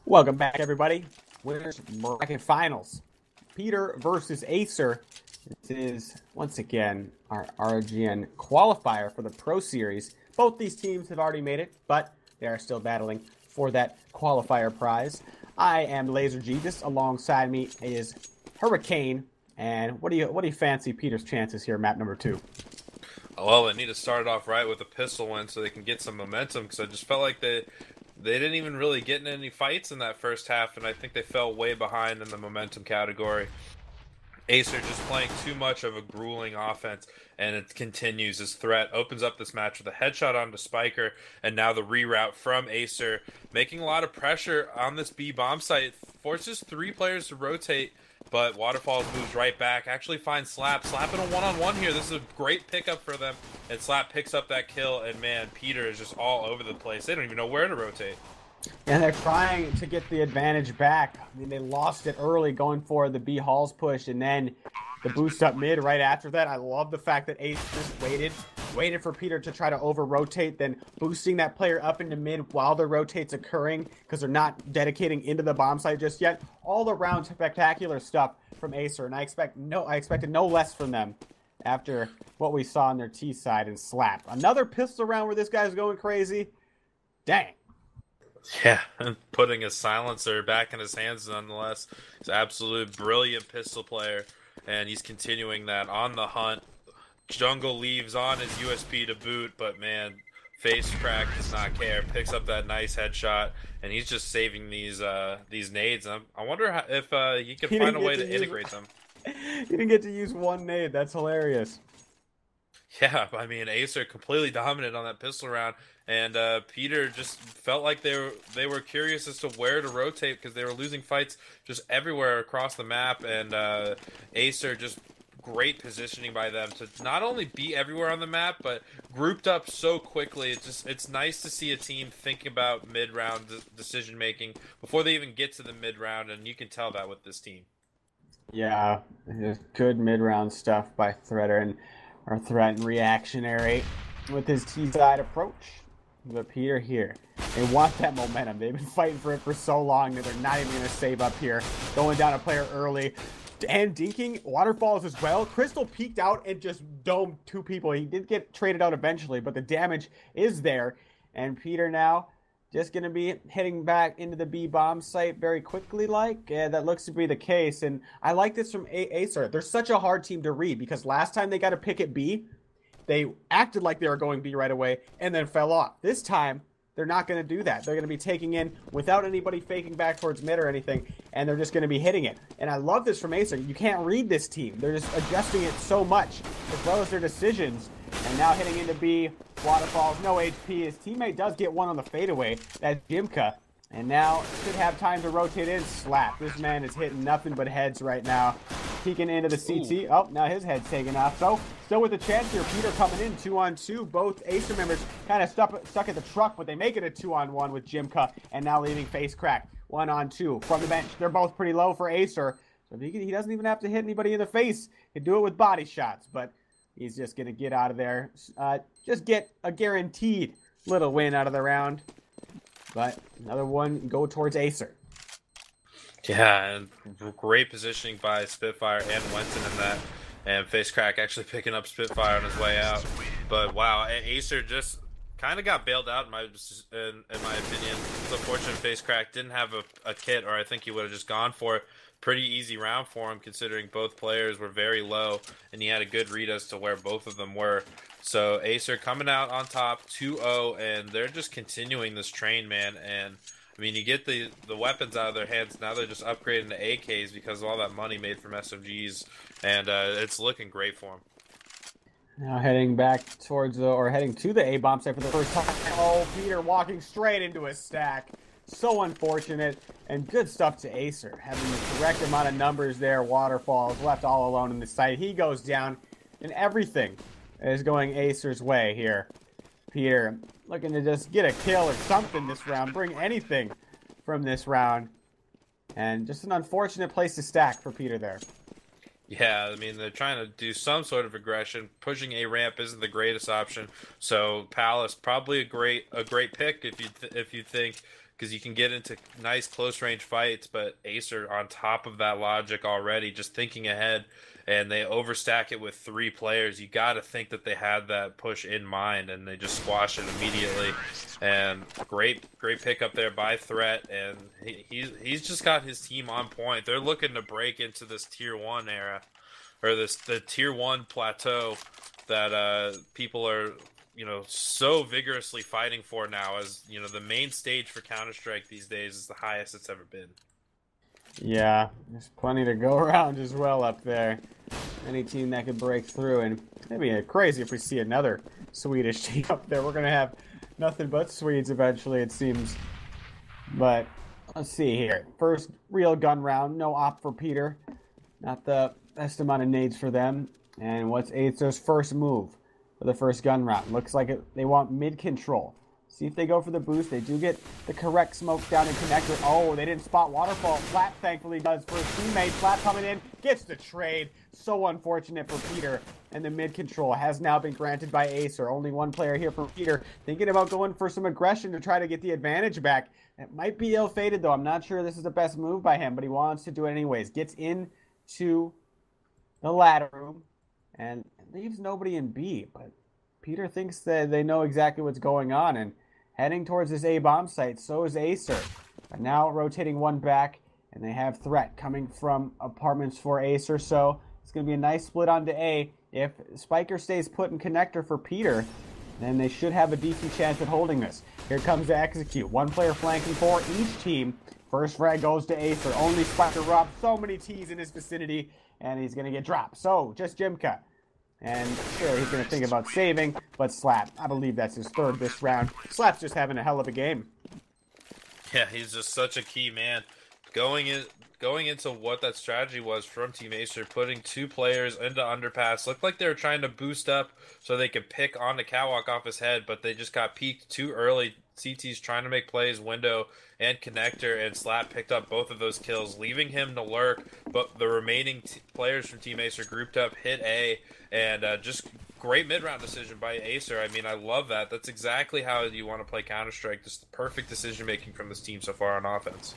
Welcome back, everybody. Winners bracket finals. Peter versus Acer. This is, once again, our RGN qualifier for the Pro Series. Both these teams have already made it, but they are still battling for that qualifier prize. I am Laser Jesus. Alongside me is Hurricane. And what do you fancy Peter's chances here, map number 2? Well, they need to start it off right with a pistol win so they can get some momentum, because I just felt like they didn't even really get in any fights in that first half, and I think they fell way behind in the momentum category. Acer just playing too much of a grueling offense, and it continues. His threat opens up this match with a headshot onto Spiker, and now the reroute from Acer, making a lot of pressure on this B bomb site, forces 3 players to rotate, but Waterfalls moves right back, actually finds Slap. Slap in a one-on-one here. This is a great pickup for them, and Slap picks up that kill, and man, Peter is just all over the place. They don't even know where to rotate. And they're trying to get the advantage back. I mean, they lost it early going for the B Halls push, and then the boost up mid right after that. I love the fact that Ace just waited for Peter to try to over-rotate, then boosting that player up into mid while the rotate's occurring, because they're not dedicating into the bomb site just yet. All around spectacular stuff from Acer, and I expected no less from them after what we saw on their T side and Slap. Another pistol round where this guy's going crazy. Dang. Yeah, and putting a silencer back in his hands nonetheless. He's an absolute brilliant pistol player, and he's continuing that on the hunt. Jungle leaves on his USP to boot, but man, Face Crack does not care. Picks up that nice headshot, and he's just saving these nades. I wonder if he can find a way to integrate them. He didn't get to use one nade. That's hilarious. Yeah, I mean, Acer completely dominant on that pistol round, and Peter just felt like they were curious as to where to rotate, because they were losing fights just everywhere across the map, and Acer just great positioning by them to not only be everywhere on the map, but grouped up so quickly. It's nice to see a team think about mid-round decision making before they even get to the mid-round, and you can tell that with this team. Yeah, good mid-round stuff by Threader and our threat and reactionary with his T-side approach. But Peter here, they want that momentum. They've been fighting for it for so long that they're not even going to save up here. Going down a player early. And dinking Waterfalls as well. Crystal peeked out and just domed 2 people. He did get traded out eventually, but the damage is there. And Peter now just going to be heading back into the B bomb site very quickly, that looks to be the case. And I like this from Acer. They're such a hard team to read, because last time they got a pick at B, they acted like they were going B right away and then fell off. This time, they're not going to do that. They're going to be taking in without anybody faking back towards mid or anything, and they're just going to be hitting it. And I love this from Acer. You can't read this team. They're just adjusting it so much, as well as their decisions. And now hitting into B, Waterfalls, no HP. His teammate does get one on the fadeaway. That's Jimka. And now should have time to rotate in. Slap. This man is hitting nothing but heads right now. Peeking into the CT. Ooh. Oh, now his head's taken off. So, still with a chance here. Peter coming in 2-on-2. Both Acer members kind of stuck at the truck, but they make it a 2-on-1 with Jimka, and now leaving Face Crack 1-on-2 from the bench. They're both pretty low for Acer, so he doesn't even have to hit anybody in the face. He can do it with body shots, but he's just going to get out of there. Just get a guaranteed little win out of the round. But another one go towards Acer. Yeah, and great positioning by Spitfire and Wenton in that. And Face Crack actually picking up Spitfire on his way out. But wow, Acer just kind of got bailed out in my opinion. It's unfortunate Face Crack didn't have a kit, or I think he would have just gone for it. Pretty easy round for him, considering both players were very low, and he had a good read as to where both of them were. So Acer coming out on top 2-0, and they're just continuing this train, man. And I mean, you get the weapons out of their hands. Now they're just upgrading to AKs because of all that money made from SMGs, and it's looking great for them. Now heading back towards heading to the A bomb site for the first time. Oh, Peter walking straight into a stack. So unfortunate, and good stuff to Acer. Having the correct amount of numbers there. Waterfalls left all alone in the site. He goes down, and everything is going Acer's way here. Peter looking to just get a kill or something this round. Bring anything from this round. And just an unfortunate place to stack for Peter there. Yeah, I mean, they're trying to do some sort of aggression. Pushing a ramp isn't the greatest option. So Palace probably a great pick if you think because you can get into nice close range fights. But Acer on top of that logic already, just thinking ahead, and they overstack it with 3 players. You got to think that they had that push in mind, and they just squash it immediately. And great pickup there by Threat, and he's just got his team on point. They're looking to break into this tier 1 era, or the tier 1 plateau that people are so vigorously fighting for now. As the main stage for Counter-Strike these days is the highest it's ever been. Yeah, there's plenty to go around as well up there. Any team that could break through, and it'd be crazy if we see another Swedish team up there. We're gonna have nothing but Swedes eventually, it seems. But let's see here. First real gun round, no op for Peter. Not the best amount of nades for them. And what's Acer's first move for the first gun round? Looks like they want mid control. See if they go for the boost. They do get the correct smoke down in connector. Oh, they didn't spot waterfall. Flap thankfully does for his teammate. Flap coming in, gets the trade. So unfortunate for Peter. And the mid control has now been granted by Acer. Only one player here for Peter. Thinking about going for some aggression to try to get the advantage back. It might be ill-fated though. I'm not sure this is the best move by him, but he wants to do it anyways. Gets into the ladder room and leaves nobody in B. But Peter thinks that they know exactly what's going on and heading towards this A-bomb site. So is Acer. But now rotating one back, and they have Threat coming from apartments for Acer. So it's going to be a nice split onto A. If Spiker stays put in connector for Peter, then they should have a decent chance at holding this. Here comes the execute. One player flanking for each team. First frag goes to Acer. Only Spiker robbed so many T's in his vicinity, and he's going to get dropped. So just Jimka. And sure, he's going to think about saving, but Slap, I believe that's his third this round. Slap's just having a hell of a game. Yeah, he's just such a key man. Going into what that strategy was from Team Acer, putting 2 players into underpass. Looked like they were trying to boost up so they could pick on the catwalk off his head, but they just got peeked too early. CT's trying to make plays, window and connector, and Slap picked up both of those kills, leaving him to lurk. But the remaining players from Team Acer grouped up, hit A, and just great mid-round decision by Acer. I mean, I love that. That's exactly how you want to play Counter-Strike. Just the perfect decision-making from this team so far on offense.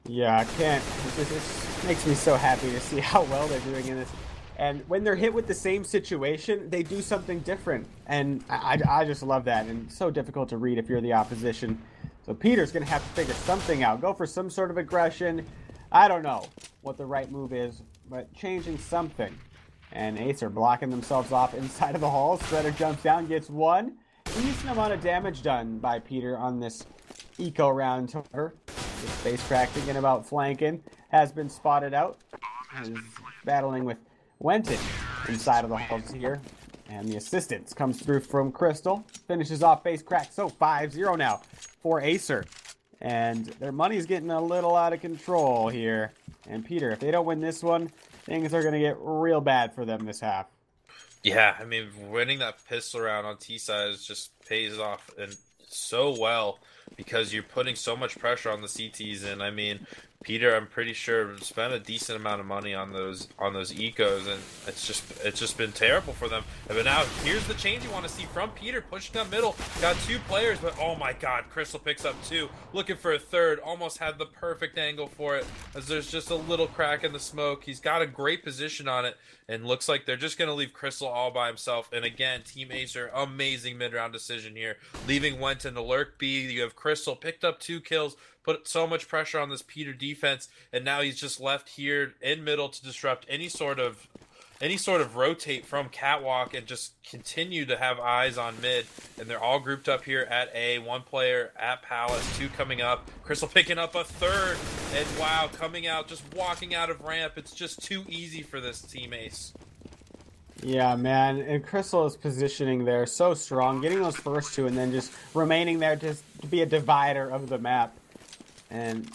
Yeah, I can't. It just makes me so happy to see how well they're doing in this. And when they're hit with the same situation, they do something different. And I just love that. And so difficult to read if you're the opposition. So Peter's going to have to figure something out. Go for some sort of aggression. I don't know what the right move is, but changing something. And Acer blocking themselves off inside of the hall. Shredder jumps down, gets one. Decent amount of damage done by Peter on this eco round. However, the space crack thinking about flanking has been spotted out. Is battling with Wenton inside of the halls here. And the assistance comes through from Crystal. Finishes off base crack. So 5-0 now for Acer. And their money's getting a little out of control here. And Peter, if they don't win this one, things are going to get real bad for them this half. Yeah, I mean, winning that pistol round on T-side just pays off and so well because you're putting so much pressure on the CTs. And I mean, Peter, I'm pretty sure, spent a decent amount of money on those ecos, and it's just been terrible for them. But now here's the change you want to see from Peter, pushing up middle. Got 2 players, but oh my God, Crystal picks up 2, looking for a third. Almost had the perfect angle for it, as there's just a little crack in the smoke. He's got a great position on it, and looks like they're just gonna leave Crystal all by himself. And again, Team Acer, amazing mid-round decision here, leaving Wenton to lurk B. You have Crystal picked up 2 kills. Put so much pressure on this Peter defense, and now he's just left here in middle to disrupt any sort of rotate from catwalk and just continue to have eyes on mid. And they're all grouped up here at A. 1 player at Palace, 2 coming up. Crystal picking up a third, and wow, coming out, just walking out of ramp. It's just too easy for this Team Ace. Yeah, man, and Crystal is positioning there so strong, getting those first 2 and then just remaining there just to be a divider of the map. And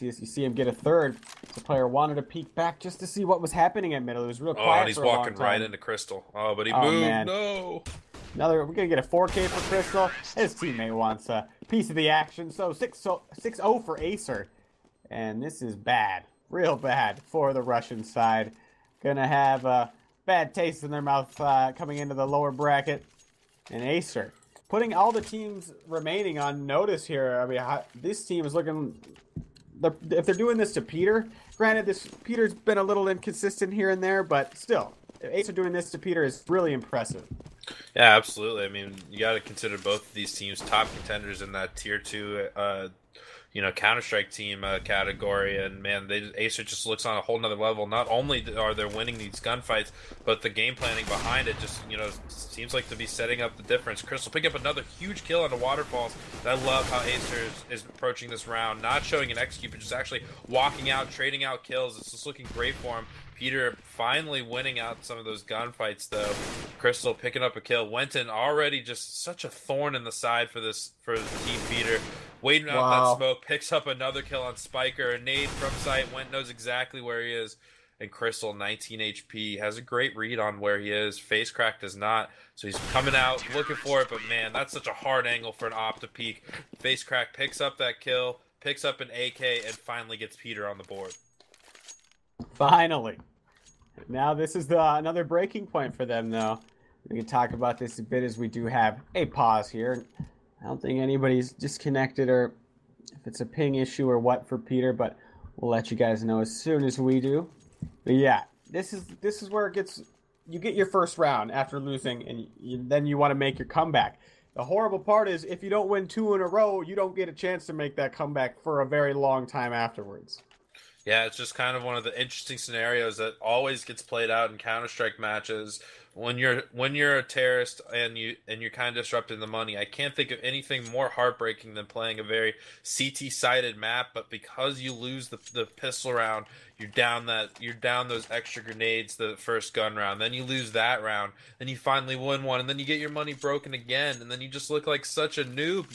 you see him get a third. The player wanted to peek back just to see what was happening at middle. It was real quiet. Oh, and he's for a long walking time. right into Crystal. Oh, but he moved. Man. No. We're gonna get a 4K for Crystal. His teammate wants a piece of the action. So 6-0 for Acer, and this is bad, real bad for the Russian side. Gonna have a bad taste in their mouth coming into the lower bracket. And Acer putting all the teams remaining on notice here. I mean, this team is looking. If they're doing this to Peter, granted, Peter's been a little inconsistent here and there, but still, if Acer doing this to Peter is really impressive. Yeah, absolutely. I mean, you got to consider both of these teams top contenders in that tier 2, Counter-Strike team category, and man, Acer just looks on a whole nother level. Not only are they winning these gunfights, but the game planning behind it just, seems like to be setting up the difference. Crystal pick up another huge kill on the waterfalls. I love how Acer is approaching this round, not showing an execute, but just actually walking out, trading out kills. It's just looking great for him. Peter finally winning out some of those gunfights, though. Crystal picking up a kill. Wenton already just such a thorn in the side for Team Peter. Waiting out that smoke, picks up another kill on Spiker. A nade from sight. Went knows exactly where he is. And Crystal, 19 HP, has a great read on where he is. Face Crack does not. So he's coming out, looking for it. But man, that's such a hard angle for an op to peek. Face Crack picks up that kill, picks up an AK, and finally gets Peter on the board. Finally. Now this is another breaking point for them, though. We can talk about this a bit as we do have a pause here. I don't think anybody's disconnected or if it's a ping issue or what for Peter, but we'll let you guys know as soon as we do. But yeah, this is where it gets. You get your first round after losing, and then you want to make your comeback. The horrible part is if you don't win 2 in a row, you don't get a chance to make that comeback for a very long time afterwards. Yeah, it's just kind of one of the interesting scenarios that always gets played out in Counter-Strike matches. When you're a terrorist and you're kind of disrupting the money, I can't think of anything more heartbreaking than playing a very CT-sided map. But because you lose the pistol round, you're down those extra grenades the first gun round. Then you lose that round. Then you finally win one, and then you get your money broken again, and then you just look like such a noob.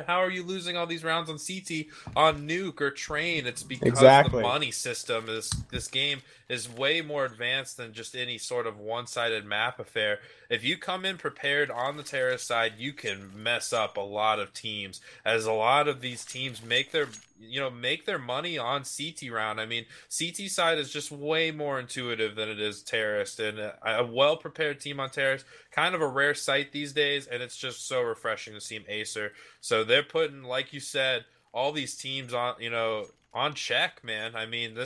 How are you losing all these rounds on CT, on Nuke or Train? It's because the money system this game is way more advanced than just any sort of one-sided map affair. If you come in prepared on the terrorist side, you can mess up a lot of teams, as a lot of these teams make their money on CT round. I mean, CT side is just way more intuitive than it is terrorist, and a well-prepared team on terrorist, kind of a rare sight these days, and it's just so refreshing to see Acer. So they're putting, like you said, all these teams on check, man. I mean,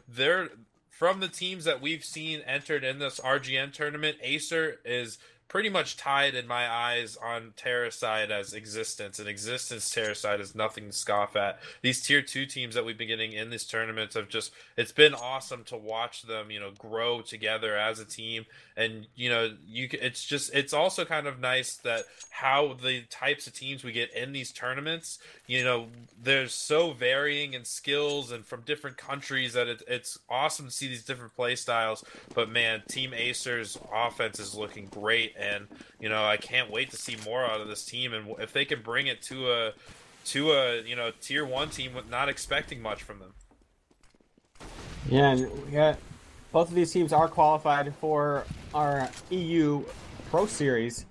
they're from the teams that we've seen entered in this RGN tournament, Acer is pretty much tied in my eyes on terrorist side as existence, and existence terrorist side is nothing to scoff at. These tier 2 teams that we've been getting in these tournaments it's been awesome to watch them, grow together as a team. And it's also kind of nice that how the types of teams we get in these tournaments, they're so varying in skills and from different countries that it's awesome to see these different play styles. But man, Team Acer's offense is looking great, and I can't wait to see more out of this team. And if they can bring it to a tier 1 team with not expecting much from them. Yeah, and we got both of these teams are qualified for our EU Pro Series.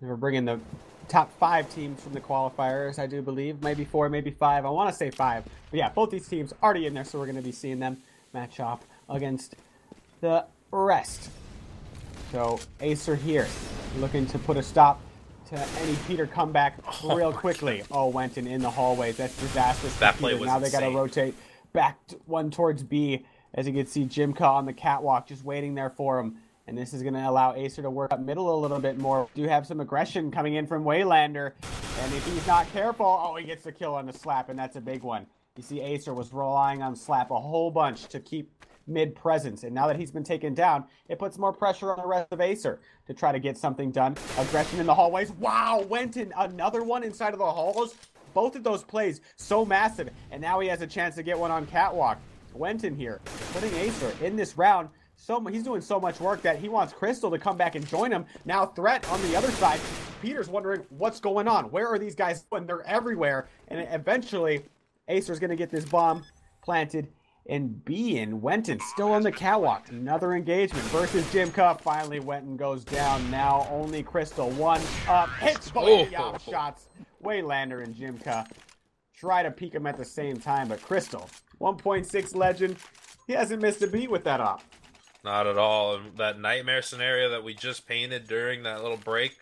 We're bringing the top 5 teams from the qualifiers, I do believe. Maybe 4, maybe 5. I want to say 5. But yeah, both these teams already in there, so we're going to be seeing them match up against the rest. So Acer here, looking to put a stop to any Peter comeback real quickly. Oh, Wenton in the hallways. That's disastrous. That play was now they got to rotate back one towards B, as you can see Jimka on the catwalk just waiting there for him. And this is going to allow Acer to work up middle a little bit more. Do have some aggression coming in from Waylander. And if he's not careful, oh, he gets the kill on the slap, and that's a big one. You see Acer was relying on slap a whole bunch to keep mid presence, and now that he's been taken down, it puts more pressure on the rest of Acer to try to get something done. Aggression in the hallways. Wow, Wenton, another one inside of the halls. Both of those plays so massive, and now he has a chance to get one on catwalk. Wenton here, putting Acer in this round. He's doing so much work that he wants Crystal to come back and join him. Now Threat on the other side. Peter's wondering what's going on. Where are these guys going? They're everywhere, and eventually Acer's going to get this bomb planted in B, and Wenton still on the catwalk. Another engagement versus Jimka. Finally, Wenton goes down. Now only Crystal. One up. Hits both shots. Waylander and Jimka try to peek him at the same time, but Crystal, 1.6 legend. He hasn't missed a beat with that op. Not at all. And that nightmare scenario that we just painted during that little break,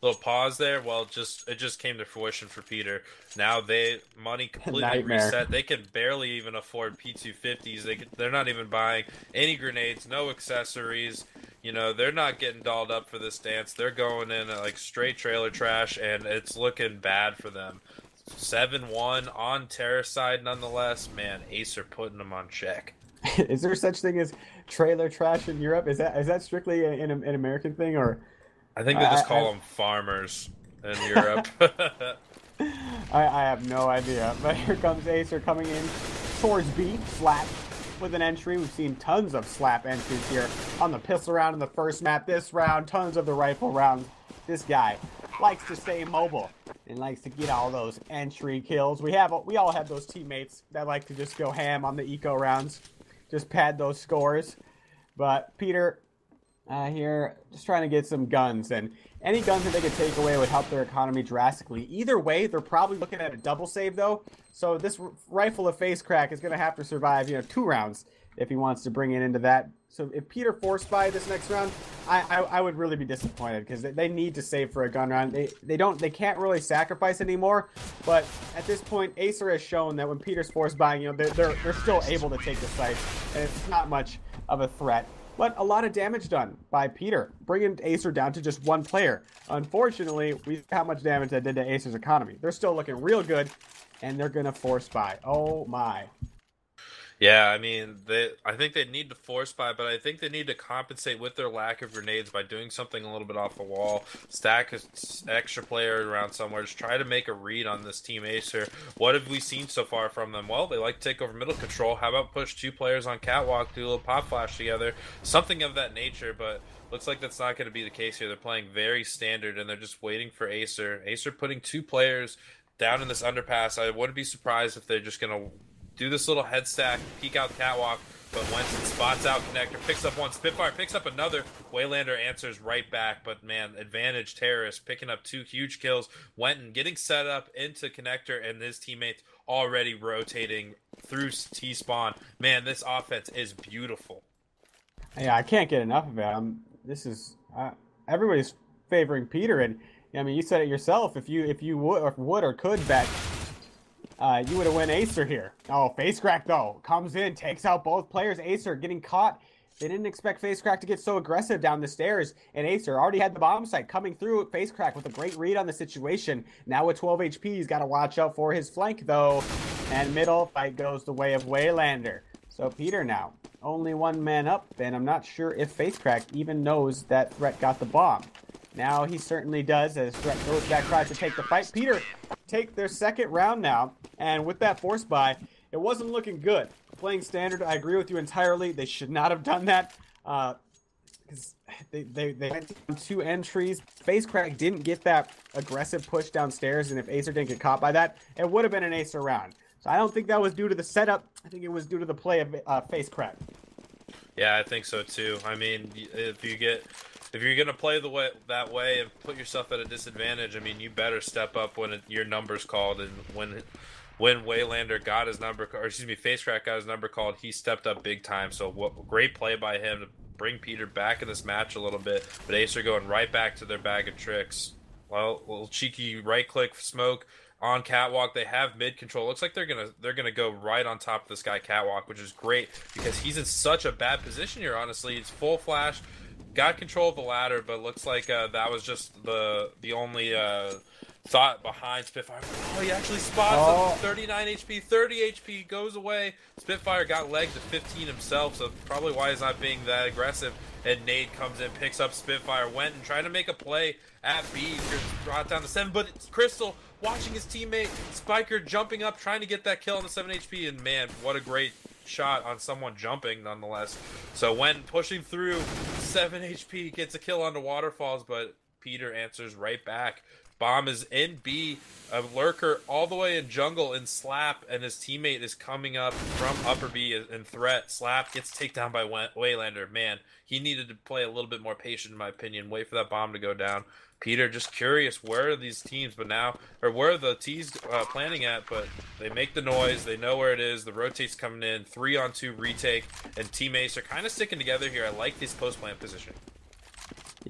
little pause there, well, it just came to fruition for Peter. Now money completely Nightmare. reset. They can barely even afford P250s. They're not even buying any grenades, no accessories. You know, they're not getting dolled up for this dance. They're going in at like straight trailer trash, and it's looking bad for them. 7-1 on Terrace side, nonetheless. Man, Acer putting them on check. Is there such thing as trailer trash in Europe? Is that strictly an American thing, or I think they just call them farmers in Europe. I have no idea. But here comes Acer coming in towards B, slap with an entry. We've seen tons of slap entries here on the pistol round in the first map. This round, tons of the rifle rounds. This guy likes to stay mobile and likes to get all those entry kills. We all have those teammates that like to just go ham on the eco rounds, just pad those scores. But Peter here just trying to get some guns, and any guns that they could take away would help their economy drastically. Either way, they're probably looking at a double save though. So this rifle of face crack is going to have to survive, 2 rounds if he wants to bring it into that. So if Peter forced by this next round, I would really be disappointed, because they need to save for a gun round. They can't really sacrifice anymore. But at this point, Acer has shown that when Peter's forced by, they're still able to take the site, and it's not much of a threat. But a lot of damage done by Peter, bringing Acer down to just 1 player. Unfortunately, we see how much damage that did to Acer's economy. They're still looking real good, and they're gonna force buy. Oh my. Yeah, I mean, I think they need to force buy, but I think they need to compensate with their lack of grenades by doing something a little bit off the wall. Stack an extra player around somewhere. Just try to make a read on this team Acer. What have we seen so far from them? Well, they like to take over middle control. How about push 2 players on catwalk, do a little pop flash together? Something of that nature, but looks like that's not going to be the case here. They're playing very standard, and they're just waiting for Acer. Acer putting 2 players down in this underpass. I wouldn't be surprised if they're just going to do this little head stack, peek out the catwalk, but Winston spots out connector, picks up 1, Spitfire picks up another, Waylander answers right back, but man, advantage Terrorist, picking up 2 huge kills, Wenton getting set up into connector, and his teammates already rotating through T-spawn. Man, this offense is beautiful. Yeah, I can't get enough of it. This is everybody's favoring Peter, and I mean, you said it yourself. If you would or could bet, you would have won Acer here. Oh, Face Crack though comes in, takes out both players. Acer getting caught. They didn't expect Face Crack to get so aggressive down the stairs, and Acer already had the bomb site coming through. Face Crack with a great read on the situation. Now with 12 HP, he's got to watch out for his flank though. And middle fight goes the way of Waylander. So Peter now only 1 man up, and I'm not sure if Face Crack even knows that Threat got the bomb. Now he certainly does, as Threat goes back, tries to take the fight. Peter take their 2nd round now, and with that force buy, it wasn't looking good. Playing standard, I agree with you entirely. They should not have done that, because they went on 2 entries. Face Crack didn't get that aggressive push downstairs, and if Acer didn't get caught by that, it would have been an Acer round. So I don't think that was due to the setup. I think it was due to the play of Face Crack. Yeah, I think so too. I mean, if you're gonna play that way and put yourself at a disadvantage, I mean, you better step up when your number's called. And when Waylander got his number, or excuse me, Face Crack got his number called, he stepped up big time. So great play by him to bring Peter back in this match a little bit. But Acer going right back to their bag of tricks. Well, little cheeky right click smoke on catwalk. They have mid control. Looks like they're gonna go right on top of this guy catwalk, which is great because he's in such a bad position here. Honestly, it's full flash. Got control of the ladder, but looks like that was just the only thought behind Spitfire. Oh, he actually spots him. 39 HP, 30 HP, goes away. Spitfire got legged to 15 himself, so probably why he's not being that aggressive. And Nade comes in, picks up Spitfire, went and tried to make a play at B, brought down to 7, but it's Crystal watching his teammate, Spiker jumping up, trying to get that kill on the 7 HP, and man, what a great shot on someone jumping nonetheless. So when pushing through 7 HP, gets a kill onto waterfalls, but Peter answers right back. Bomb is in B, a lurker all the way in jungle in Slap, and his teammate is coming up from upper B in threat. Slap gets taken down by Waylander. Man, he needed to play a little bit more patient, in my opinion. Wait for that bomb to go down. Peter just curious, where are these teams? But now, or where are the T's planning at? But they make the noise. They know where it is. The rotate's coming in. 3-on-2 retake, and Team Ace are kind of sticking together here. I like this post plant position.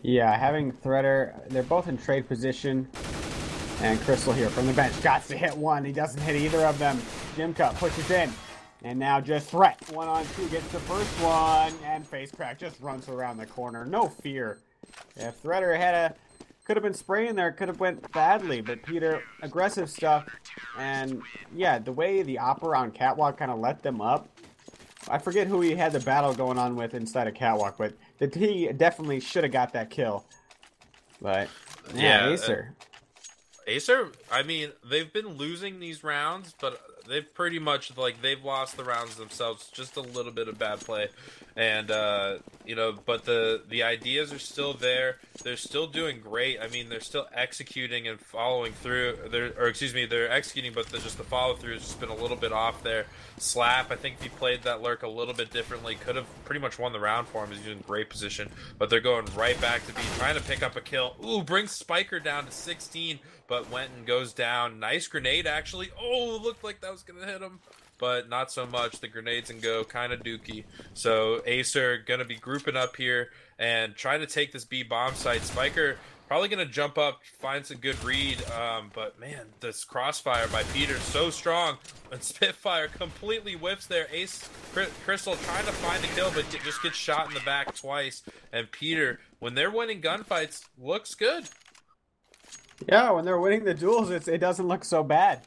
Yeah, having Threader, they're both in trade position. And Crystal here from the bench got to hit one. He doesn't hit either of them. Jimka pushes in. And now just Threat. 1-on-2 gets the first one. And Face Crack just runs around the corner. No fear. If Threader had could have been spraying there, could have went badly. But Peter, aggressive stuff. And yeah, the way the Opera on Catwalk kind of let them up. I forget who he had the battle going on with inside of Catwalk, but he definitely should have got that kill. But yeah, Acer. Acer, I mean, they've been losing these rounds, but they've pretty much, like, they've lost the rounds themselves. Just a little bit of bad play. And, you know, but the ideas are still there. They're still doing great. I mean, they're still executing and following through. They're executing, but just the follow-through has just been a little bit off there. Slap, I think if he played that lurk a little bit differently, could have pretty much won the round for him. He's in great position. But they're going right back to B, trying to pick up a kill. Ooh, brings Spiker down to 16, but went and goes down. Nice grenade, actually. Oh, looked like that was going to hit him, but not so much. The grenades and go kind of dookie. So Acer going to be grouping up here and trying to take this B bomb site. Spiker probably going to jump up, finds a good read, but man, this crossfire by Peter so strong, and Spitfire completely whiffs there. Crystal trying to find the kill, but just gets shot in the back twice. And Peter, when they're winning gunfights, looks good. Yeah, when they're winning the duels, it doesn't look so bad.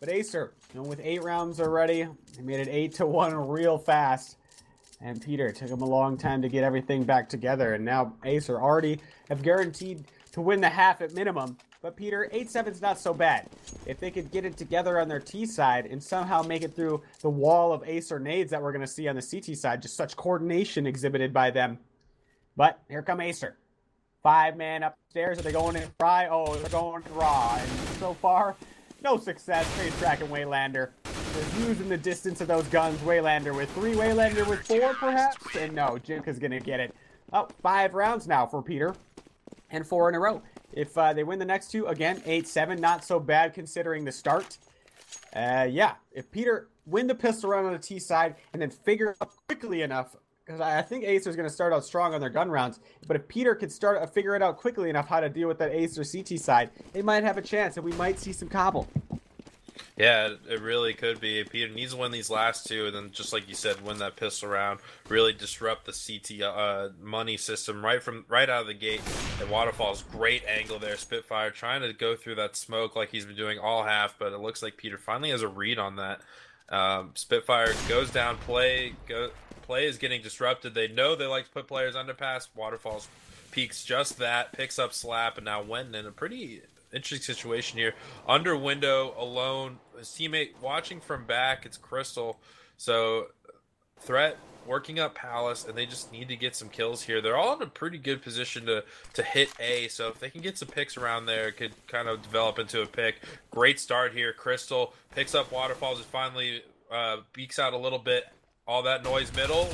But Acer, you know, with 8 rounds already, he made it 8-1 real fast. And Peter, took him a long time to get everything back together. And now Acer already have guaranteed to win the half at minimum. But Peter, 8-7's not so bad. If they could get it together on their T side and somehow make it through the wall of Acer nades that we're going to see on the CT side, just such coordination exhibited by them. But here come Acer. 5-man upstairs. Are they going in dry? Oh, they're going raw. And so far, no success. Face Crack and Waylander. They're using the distance of those guns. Waylander with 3, Waylander with 4, perhaps? And no, Jimka's going to get it. Oh, 5 rounds now for Peter. And 4 in a row. If they win the next 2, again, 8-7. Not so bad considering the start. Yeah, if Peter win the pistol round on the T side and then figure out quickly enough, because I think Acer's going to start out strong on their gun rounds, but if Peter could figure it out quickly enough how to deal with that Acer CT side, they might have a chance, and we might see some cobble. Yeah, it really could be. Peter needs to win these last 2, and then, just like you said, win that pistol round, really disrupt the CT money system right out of the gate. And Waterfall's great angle there. Spitfire trying to go through that smoke like he's been doing all half, but it looks like Peter finally has a read on that. Spitfire goes down, play is getting disrupted. They know they like to put players underpass. Waterfalls peeks just that, picks up Slap, and now Wenton in a pretty interesting situation here. Under window, alone. His teammate watching from back. It's Crystal. So Threat working up Palace, and they just need to get some kills here. They're all in a pretty good position to hit A, so if they can get some picks around there, it could kind of develop into a pick. Great start here. Crystal picks up Waterfalls and finally beaks out a little bit. All that noise middle,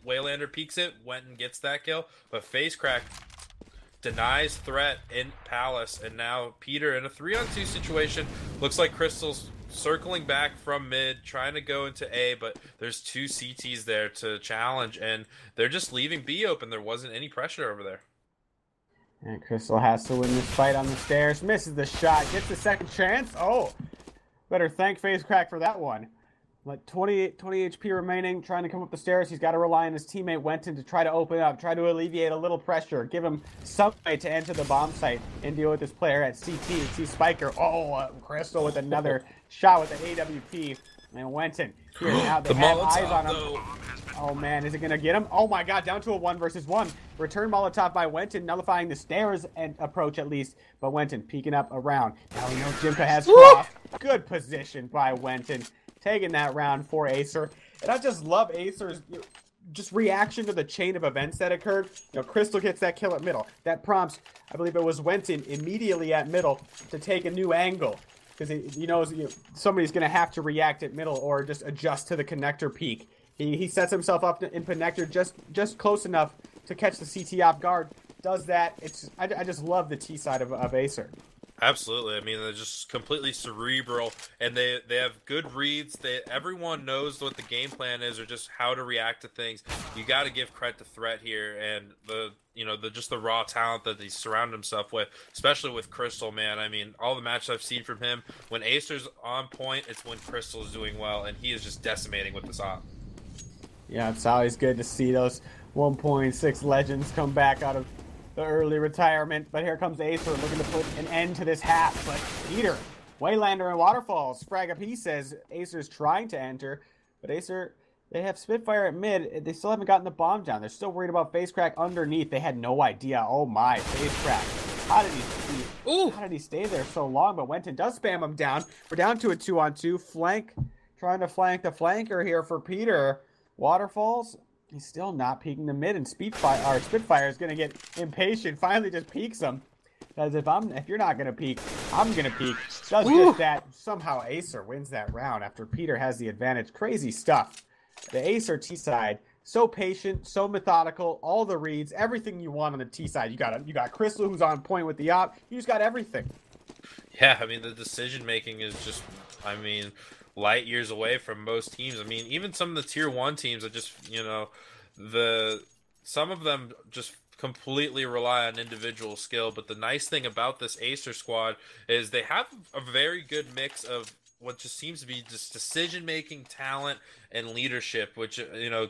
Waylander peeks it, went and gets that kill, but Face Crack denies Threat in Palace, and now Peter in a 3-on-2 situation. Looks like Crystal's circling back from mid, trying to go into A, but there's 2 CTs there to challenge, and they're just leaving B open. There wasn't any pressure over there. And Crystal has to win this fight on the stairs. Misses the shot, gets the second chance. Oh, better thank Face Crack for that one. Like 20 HP remaining, trying to come up the stairs. He's got to rely on his teammate Wenton to try to open up, try to alleviate a little pressure, give him some way to enter the bomb site and deal with this player at CT. See Spiker. Oh, Crystal with another shot with the AWP. And Wenton here now. They have eyes on him. Oh man, is it gonna get him? Oh my god, down to a 1 versus 1. Return Molotov by Wenton, nullifying the stairs and approach at least. But Wenton peeking up around. Now we know Jimka has crossed. Good position by Wenton. Taking that round for Acer. And I just love Acer's just reaction to the chain of events that occurred. You know, Crystal gets that kill at middle. That prompts, I believe it was Wenton immediately at middle to take a new angle. Because he knows somebody's going to have to react at middle or just adjust to the connector peak. He sets himself up in connector just close enough to catch the CT off guard. Does that. I just love the T side of Acer. Absolutely. I mean, they're just completely cerebral, and they have good reads. Everyone knows what the game plan is, or just how to react to things. You got to give credit to Threat here, and the raw talent that he surrounded himself with, especially with Crystal. Man, I mean, all the matches I've seen from him, when Acer's on point, it's when Crystal is doing well, and he is just decimating with this op. Yeah, it's always good to see those 1.6 legends come back out of the early retirement. But here comes Acer looking to put an end to this half. But Peter, Waylander, and Waterfalls. Fragapie says Acer's trying to enter. But Acer, they have Spitfire at mid. They still haven't gotten the bomb down. They're still worried about FaceCrack underneath. They had no idea. Oh my, FaceCrack. How did he stay there so long? But Wenton does spam him down. We're down to a 2-on-2. Flank, trying to flank the flanker here for Peter. Waterfalls, he's still not peeking the mid, and Spitfire is going to get impatient. Finally just peeks him. Because if you're not going to peek, I'm going to peek. Does just that. Somehow Acer wins that round after Peter has the advantage. Crazy stuff. The Acer T side, so patient, so methodical, all the reads, everything you want on the T side. You got Crystal, who's on point with the op. You just got everything. Yeah, I mean, the decision making is just, light years away from most teams. I mean, even some of the tier 1 teams are just, some of them just completely rely on individual skill. But the nice thing about this Acer squad is they have a very good mix of what just seems to be just decision-making, talent, and leadership, which,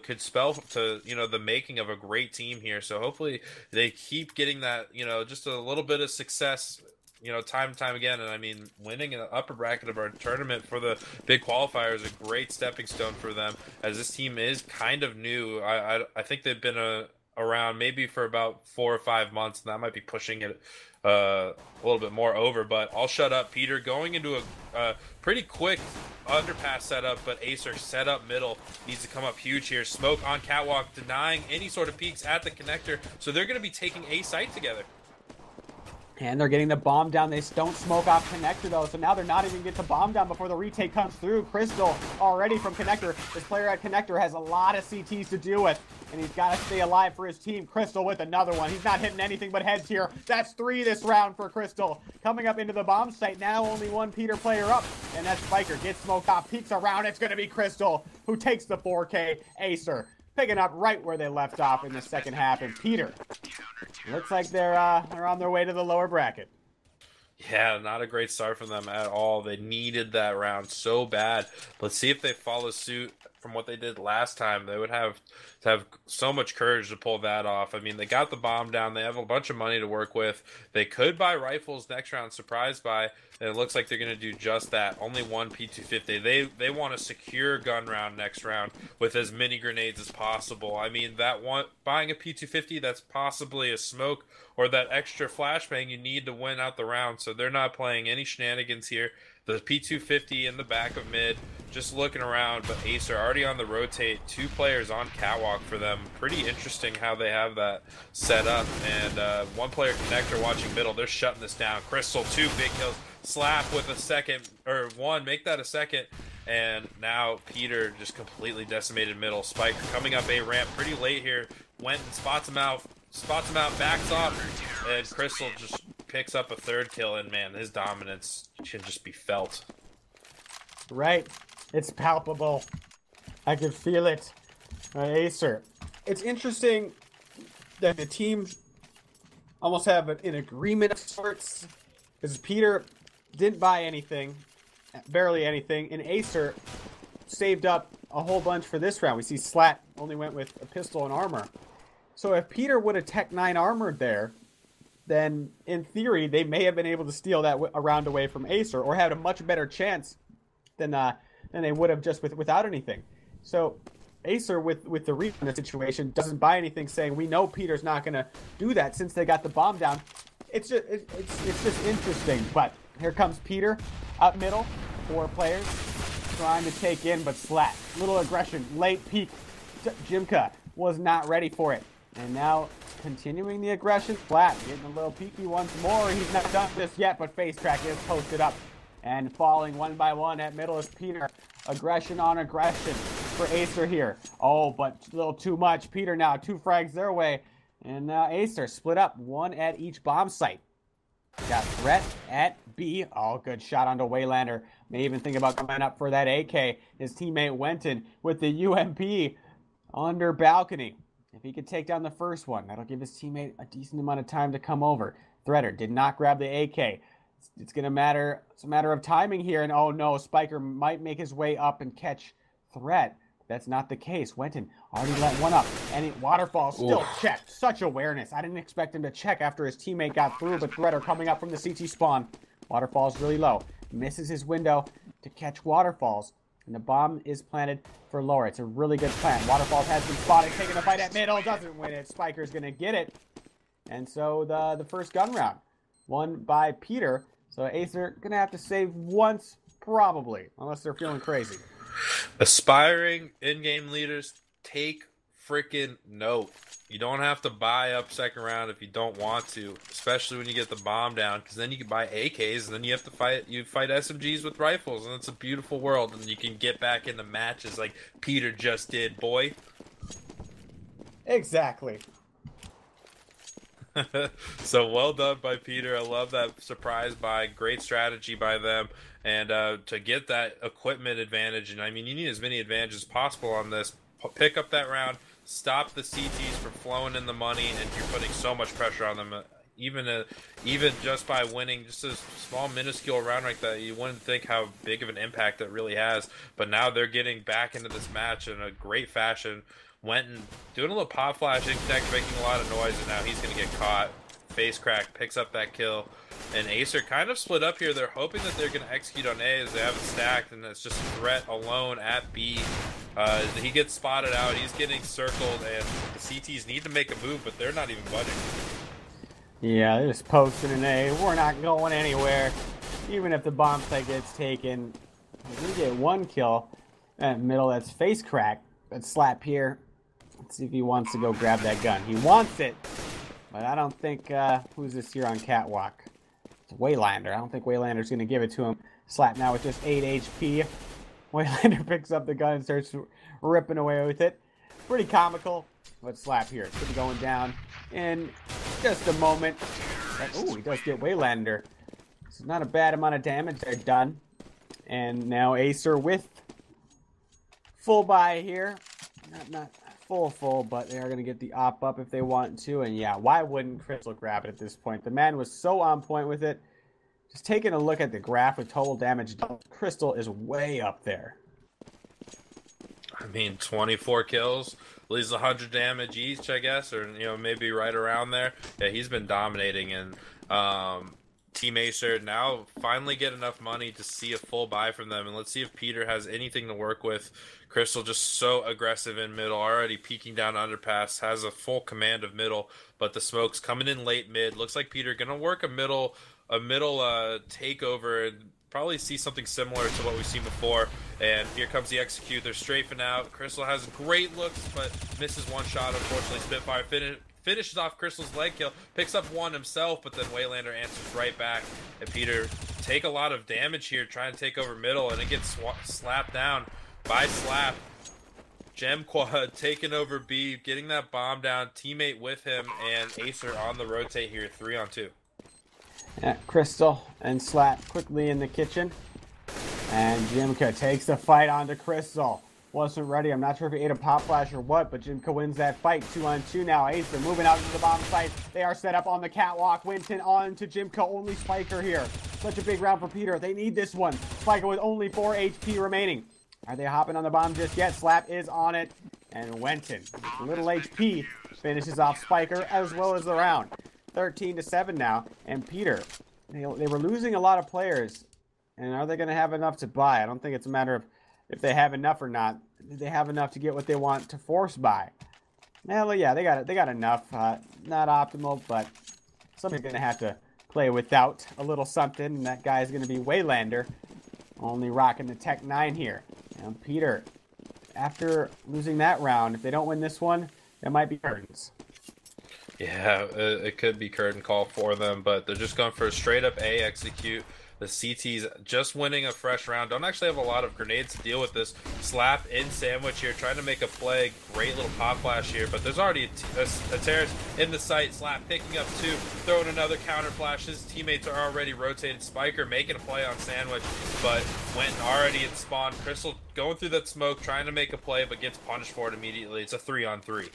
could spell to, the making of a great team here. So hopefully they keep getting that, just a little bit of success, time and time again. And I mean, winning in the upper bracket of our tournament for the big qualifier is a great stepping stone for them, as this team is kind of new. I think they've been around maybe for about 4 or 5 months, and that might be pushing it a little bit more over. But I'll shut up. Peter going into a pretty quick underpass setup, but Acer set up middle, needs to come up huge here. Smoke on catwalk, denying any sort of peeks at the connector, so they're going to be taking A site together. And they're getting the bomb down. They don't smoke off connector, though, so now they're not even get the bomb down before the retake comes through. Crystal already from connector. This player at connector has a lot of CTs to deal with, and he's got to stay alive for his team. Crystal with another one. He's not hitting anything but heads here. That's 3 this round for Crystal. Coming up into the bomb site. Now only one Peter player up, and that's Spiker. Gets smoked off, peeks around. It's going to be Crystal who takes the 4K. Acer picking up right where they left off in the second half, and Peter, looks like they're on their way to the lower bracket. Yeah, not a great start from them at all. They needed that round so bad. Let's see if they follow suit from what they did last time. They would have to have so much courage to pull that off. I mean, they got the bomb down. They have a bunch of money to work with. They could buy rifles next round, surprise buy, and it looks like they're going to do just that. Only one P250. They want to secure gun round next round with as many grenades as possible. I mean, buying a P250, that's possibly a smoke or that extra flashbang you need to win out the round. So they're not playing any shenanigans here. The P250 in the back of mid, just looking around, but Acer already on the rotate. 2 players on catwalk for them. Pretty interesting how they have that set up. And 1 player connector watching middle. They're shutting this down. Crystal, 2 big kills. Slap with a second, or 1, make that a second. And now Peter just completely decimated middle. Spike coming up A ramp pretty late here. Went and spots him out, backs off, and Crystal just picks up a 3rd kill, and man, his dominance can just be felt. Right. It's palpable. I can feel it. Acer. It's interesting that the teams almost have an agreement of sorts, because Peter didn't buy anything, barely anything, and Acer saved up a whole bunch for this round. We see Slat only went with a pistol and armor. So if Peter would have Tech 9 armored there, then in theory they may have been able to steal that a round away from Acer, or had a much better chance than they would have just without anything. So Acer with the read in the situation doesn't buy anything, saying we know Peter's not going to do that since they got the bomb down. It's just interesting. But here comes Peter up middle, 4 players trying to take in, but Slat, little aggression, late peek. Jimka was not ready for it. And now continuing the aggression. Slap getting a little peeky once more. He's not done this yet, but Face Crack is posted up and falling one by one at middle is Peter. Aggression on aggression for Acer here. Oh, but a little too much. Peter now 2 frags their way. And now Acer split up, 1 at each bomb site. Got threat at B. Oh, good shot onto Waylander. May even think about coming up for that AK. His teammate Wenton with the UMP under balcony. If he could take down the first one, that'll give his teammate a decent amount of time to come over. Threader did not grab the AK. It's a matter of timing here. And oh no, Spiker might make his way up and catch Threat. That's not the case. Wenton already let one up. And Waterfall still checked. Such awareness. I didn't expect him to check after his teammate got through, but Threader coming up from the CT spawn. Waterfall's really low. Misses his window to catch Waterfalls. And the bomb is planted for lower. It's a really good plan. Waterfalls has been spotted, taking a fight at middle. Doesn't win it. Spiker's going to get it. And so the first gun round won by Peter. So Acer going to have to save once, probably, unless they're feeling crazy. Aspiring in-game leaders, take freaking note. You don't have to buy up second round if you don't want to, especially when you get the bomb down, because then you can buy AKs, and then you have to fight SMGs with rifles, and it's a beautiful world, and you can get back into matches like Peter just did, boy. Exactly. So well done by Peter. I love that surprise buy. Great strategy by them. And to get that equipment advantage, and I mean, you need as many advantages as possible on this. Pick up that round, stop the CTs from flowing in the money, and you're putting so much pressure on them. Even just by winning just a small minuscule round like that, you wouldn't think how big of an impact that really has. But now they're getting back into this match in a great fashion. Went and doing a little pop flash connect, making a lot of noise, and now he's going to get caught. Face Crack picks up that kill. And Acer kind of split up here. They're hoping that they're going to execute on A as they have it stacked, and it's just Threat alone at B. He gets spotted out. He's getting circled, and the CTs need to make a move, but they're not even budging. Yeah, they're just posting an A. We're not going anywhere. Even if the bomb site gets taken, we get 1 kill at middle. That's Face Crack. That's Slap here. Let's see if he wants to go grab that gun. He wants it, but I don't think, who's this here on Catwalk? It's Waylander. I don't think Waylander's going to give it to him. Slap now with just 8 HP. Waylander picks up the gun and starts ripping away with it. Pretty comical. But Slap here. Could be going down in just a moment. Oh, he does get Waylander. So not a bad amount of damage. They're done. And now Acer with full buy here. Not full, but they are going to get the op up if they want to. And yeah, why wouldn't Crystal grab it at this point? The man was so on point with it. Just taking a look at the graph with total damage, Crystal is way up there. I mean, 24 kills, at least 100 damage each, I guess, or maybe right around there. Yeah, he's been dominating, and Team Acer now finally get enough money to see a full buy from them, and let's see if Peter has anything to work with. Crystal just so aggressive in middle, already peeking down underpass, has a full command of middle, but the smoke's coming in late mid. Looks like Peter gonna work a middle takeover and probably see something similar to what we've seen before. And here comes the execute. They're strafing out. Crystal has great looks, but misses one shot. Unfortunately, Spitfire finishes off Crystal's leg kill, picks up one himself, but then Waylander answers right back. And Peter take a lot of damage here, trying to take over middle, and it gets slapped down by Slap. Gem Quad taking over B, getting that bomb down, teammate with him, and Acer on the rotate here, 3-on-2. Yeah, Crystal and Slap quickly in the kitchen. And Jimka takes the fight onto Crystal. Wasn't ready. I'm not sure if he ate a pop flash or what, but Jimka wins that fight. 2-on-2 now. Acer moving out into the bomb site. They are set up on the catwalk. Winton on to Jimka. Only Spiker here. Such a big round for Peter. They need this one. Spiker with only 4 HP remaining. Are they hopping on the bomb just yet? Slap is on it. And Wenton, with a little HP, finishes off Spiker as well as the round. 13-7 now. And Peter, they were losing a lot of players. And are they going to have enough to buy? I don't think it's a matter of if they have enough or not. Do they have enough to get what they want to force buy? Well, yeah, they got enough. Not optimal, but somebody's going to have to play without a little something. And that guy is going to be Waylander. Only rocking the Tech 9 here. And Peter, after losing that round, if they don't win this one, it might be curtains. Yeah, it could be curtain call for them, but they're just going for a straight up A execute. The CT's just winning a fresh round. Don't actually have a lot of grenades to deal with this. Slap in sandwich here, trying to make a play. Great little pop flash here, but there's already a terrorist in the site. Slap picking up 2, throwing another counter flash. His teammates are already rotated. Spiker making a play on sandwich, but went already in spawn. Crystal going through that smoke, trying to make a play, but gets punished for it immediately. It's a 3-on-3.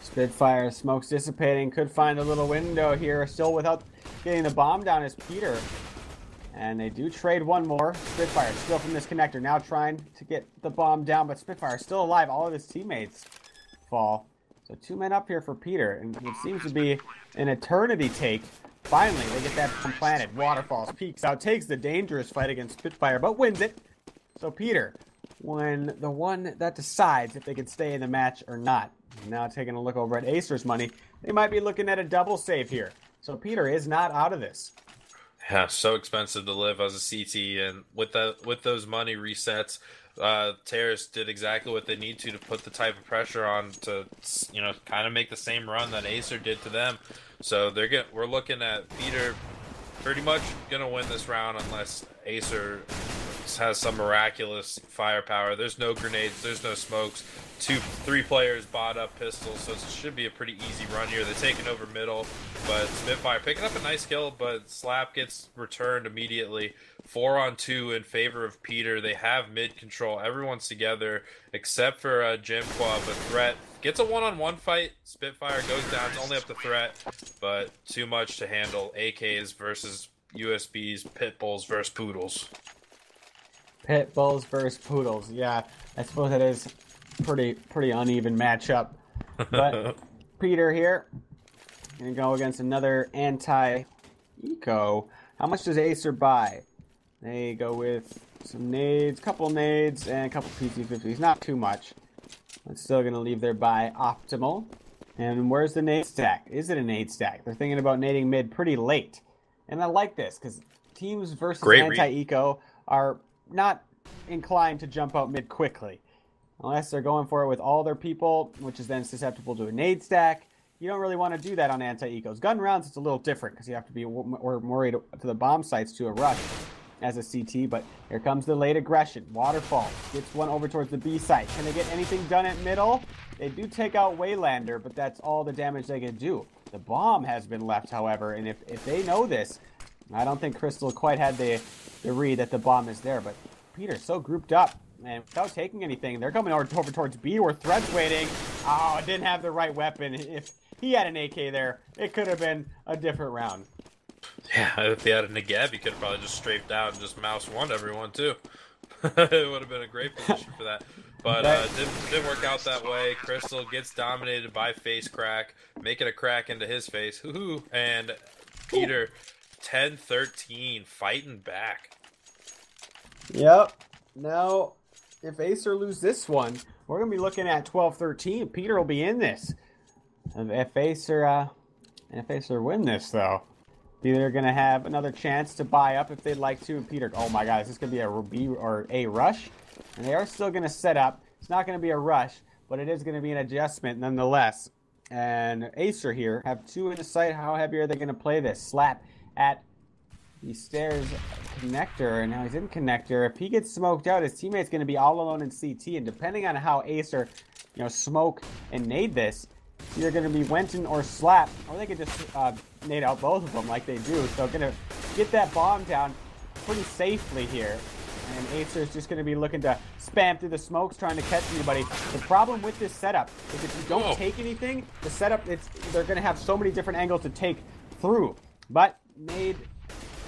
Spitfire, smoke's dissipating, could find a little window here, still without getting the bomb down is Peter. And they do trade one more. Spitfire still from this connector, now trying to get the bomb down, but Spitfire still alive. All of his teammates fall. So 2 men up here for Peter, and it seems to be an eternity take. Finally, they get that bomb planted. Waterfalls, peeks out, takes the dangerous fight against Spitfire, but wins it. So Peter, when the one that decides if they can stay in the match or not. Now taking a look over at Acer's money, they might be looking at a double save here. So Peter is not out of this. Yeah, so expensive to live as a CT, and with those money resets, Terrace did exactly what they need to put the type of pressure on to, you know, kind of make the same run that Acer did to them. So we're looking at Peter pretty much gonna win this round unless Acer has some miraculous firepower. There's no grenades, there's no smokes. 3 players bought up pistols, so it should be a pretty easy run here. They're taking over middle, but Spitfire picking up a nice kill, but Slap gets returned immediately. 4-on-2 in favor of Peter. They have mid control. Everyone's together except for Jimqua, but Threat gets a 1-on-1 fight. Spitfire goes down. It's only up to Threat, but too much to handle. AKs versus USBs, Pitbulls versus Poodles. Pitbulls versus Poodles. Yeah, I suppose that is pretty uneven matchup. But Peter here gonna go against another anti-eco. How much does Acer buy? They go with some nades, couple nades, and a couple PC-50s. Not too much. But still gonna leave their buy optimal. And where's the nade stack? Is it a nade stack? They're thinking about nading mid pretty late. And I like this because teams versus anti-eco are not inclined to jump out mid quickly. Unless they're going for it with all their people, which is then susceptible to a nade stack. You don't really want to do that on anti-ecos. Gun rounds, it's a little different because you have to be more worried to the bomb sites to a rush as a CT. But here comes the late aggression. Waterfall gets one over towards the B site. Can they get anything done at middle? They do take out Waylander, but that's all the damage they can do. The bomb has been left, however, and if they know this, I don't think Crystal quite had the read that the bomb is there. But Peter's so grouped up. And without taking anything, they're coming over towards B where Threat's waiting. Oh, didn't have the right weapon. If he had an AK there, it could have been a different round. Yeah, if he had a Nagab, he could have probably just strafed out and just mouse one everyone too. It would have been a great position for that. But didn't work out that way. Crystal gets dominated by Face Crack, making a crack into his face. Hoo-hoo. And Peter, 10-13, fighting back. Yep. Now, if Acer lose this one, we're going to be looking at 12-13. Peter will be in this. If Acer win this, though, they're going to have another chance to buy up if they'd like to. And Peter, oh my God, is this going to be a B or A rush? And they are still going to set up. It's not going to be a rush, but it is going to be an adjustment nonetheless. And Acer here have 2 in the site. How heavy are they going to play this? Slap at the stairs connector, and now he's in connector. If he gets smoked out, his teammate's going to be all alone in CT, and depending on how Acer, smoke and nade this, it's either going to be Wenton or Slap, or they could just nade out both of them like they do. So going to get that bomb down pretty safely here, and Acer's just going to be looking to spam through the smokes, trying to catch anybody. The problem with this setup is if you don't take anything, the setup, they're going to have so many different angles to take through. But made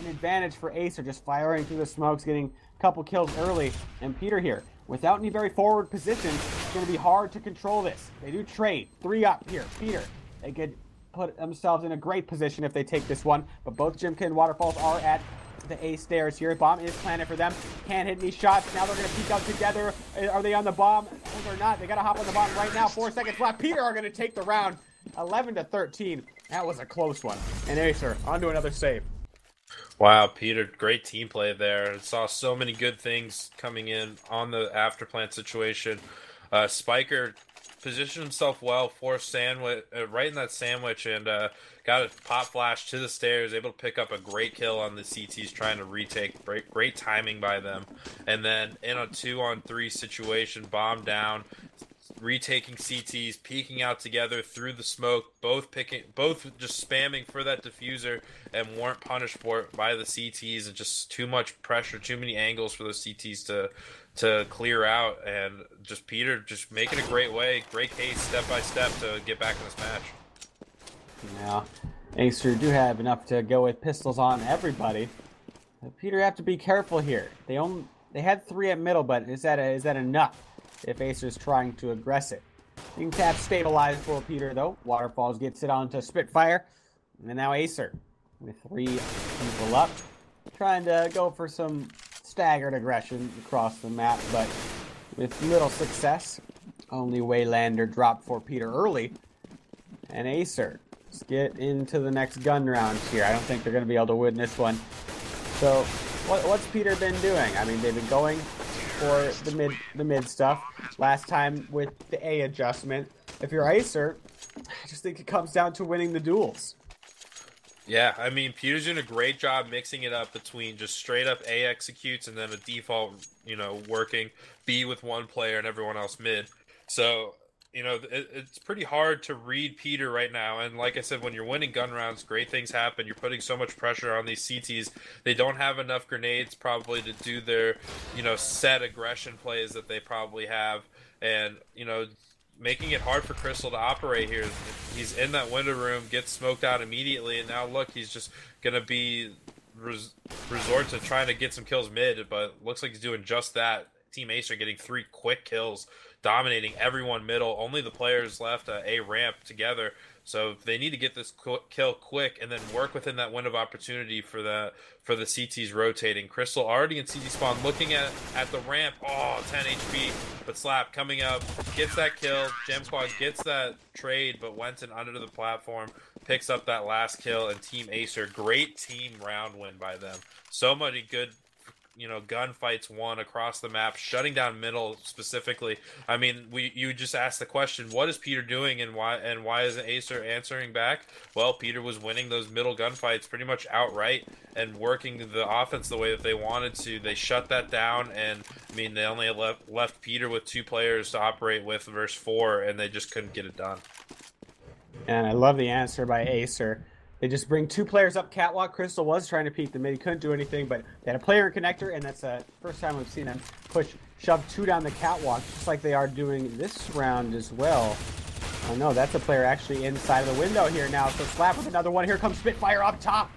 an advantage for Acer, just firing through the smokes, getting a couple kills early. And Peter here, without any very forward position, it's going to be hard to control this. They do trade. 3 up here. Peter, they could put themselves in a great position if they take this one. But both Jimkin and Waterfalls are at the A stairs here. Bomb is planted for them. Can't hit any shots. Now they're going to peek out together. Are they on the bomb? No, they're not. They got to hop on the bomb right now. 4 seconds left. Peter are going to take the round. 11-13. That was a close one. And Acer, on to another save. Wow, Peter, great team play there. Saw so many good things coming in on the afterplant situation. Spiker positioned himself well, forced sandwich right in that sandwich, and got a pop flash to the stairs, able to pick up a great kill on the CTs trying to retake. Great timing by them, and then in a 2-on-3 situation, bomb down, retaking CTs, peeking out together through the smoke, both just spamming for that diffuser, and weren't punished for it by the CTs, and just too much pressure, too many angles for those CTs to clear out, and just Peter just making a great case step by step to get back in this match. Yeah, Acer do have enough to go with pistols on everybody. Peter have to be careful here. They had 3 at middle, but is that enough if Acer's trying to aggress it? You can tap stabilize for Peter though. Waterfalls gets it onto Spitfire, and now Acer with 3 people up, trying to go for some staggered aggression across the map, but with little success. Only Waylander dropped for Peter early, and Acer, let's get into the next gun round here. I don't think they're going to be able to win this one. So what's Peter been doing? I mean, they've been going for the mid stuff. Last time with the A adjustment. If you're Acer, I just think it comes down to winning the duels. Yeah, I mean, Peter's doing a great job mixing it up between just straight up A executes and then a default, working B with one player and everyone else mid. So, it's pretty hard to read Peter right now. And like I said, when you're winning gun rounds, great things happen. You're putting so much pressure on these CTs. They don't have enough grenades probably to do their, set aggression plays that they probably have. And, making it hard for Crystal to operate here. He's in that window room, gets smoked out immediately, and now look, he's just going to be resort to trying to get some kills mid, but looks like he's doing just that. Team Acer getting 3 quick kills, dominating everyone middle. Only the players left A ramp together. So they need to get this kill quick and then work within that window of opportunity for the CTs rotating. Crystal already in CT spawn, looking at the ramp. Oh, 10 HP, but Slap coming up, gets that kill. Gemquad gets that trade, but Wenton under the platform, picks up that last kill, and Team Acer, great team round win by them. So many good gunfights won across the map, shutting down middle specifically. I mean, you just asked the question, what is Peter doing and why isn't Acer answering back? Well, Peter was winning those middle gunfights pretty much outright and working the offense the way that they wanted to. They shut that down, and I mean, they only left Peter with 2 players to operate with versus 4, and they just couldn't get it done. And I love the answer by Acer. They just bring 2 players up catwalk. Crystal was trying to peek the mid. He couldn't do anything, but they had a player in connector, and that's the first time we've seen them shove 2 down the catwalk, just like they are doing this round as well. Oh no, that's a player actually inside of the window here now. So Slap with another one. Here comes Spitfire up top.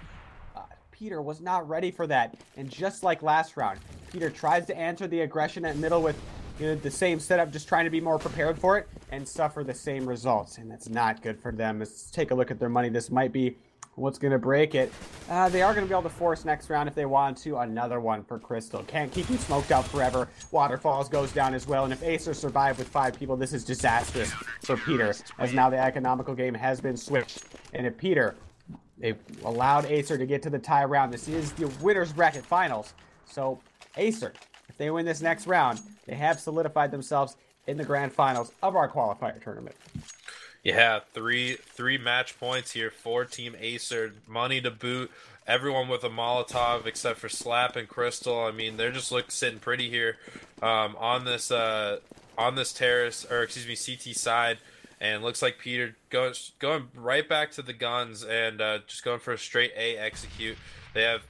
Peter was not ready for that. And just like last round, Peter tries to answer the aggression at middle with the same setup, just trying to be more prepared for it, and suffer the same results. And that's not good for them. Let's take a look at their money. This might be what's going to break it. They are going to be able to force next round if they want to. Another one for Crystal. Can't keep him smoked out forever. Waterfalls goes down as well. And if Acer survive with 5 people, this is disastrous for Peter, as now the economical game has been switched. And if Peter, they've allowed Acer to get to the tie round. This is the winner's bracket finals. So Acer, if they win this next round, they have solidified themselves in the grand finals of our qualifier tournament. Yeah, three match points here for Team Acer. Money to boot. Everyone with a Molotov except for Slap and Crystal. I mean, they're just sitting pretty here on this terrace, or excuse me, CT side. And looks like Peter going right back to the guns and just going for a straight A execute. They have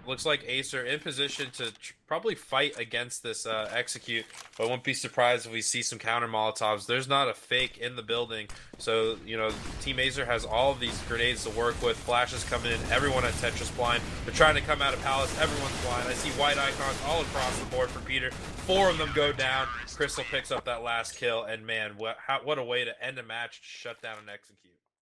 looks like Acer in position to probably fight against this execute, but I won't be surprised if we see some counter Molotovs. There's not a fake in the building, so Team Acer has all of these grenades to work with. Flashes coming in, everyone at Tetris blind. They're trying to come out of Palace, everyone's blind. I see white icons all across the board for Peter. 4 of them go down. Crystal picks up that last kill, and man, what a way to end a match, shut down and execute.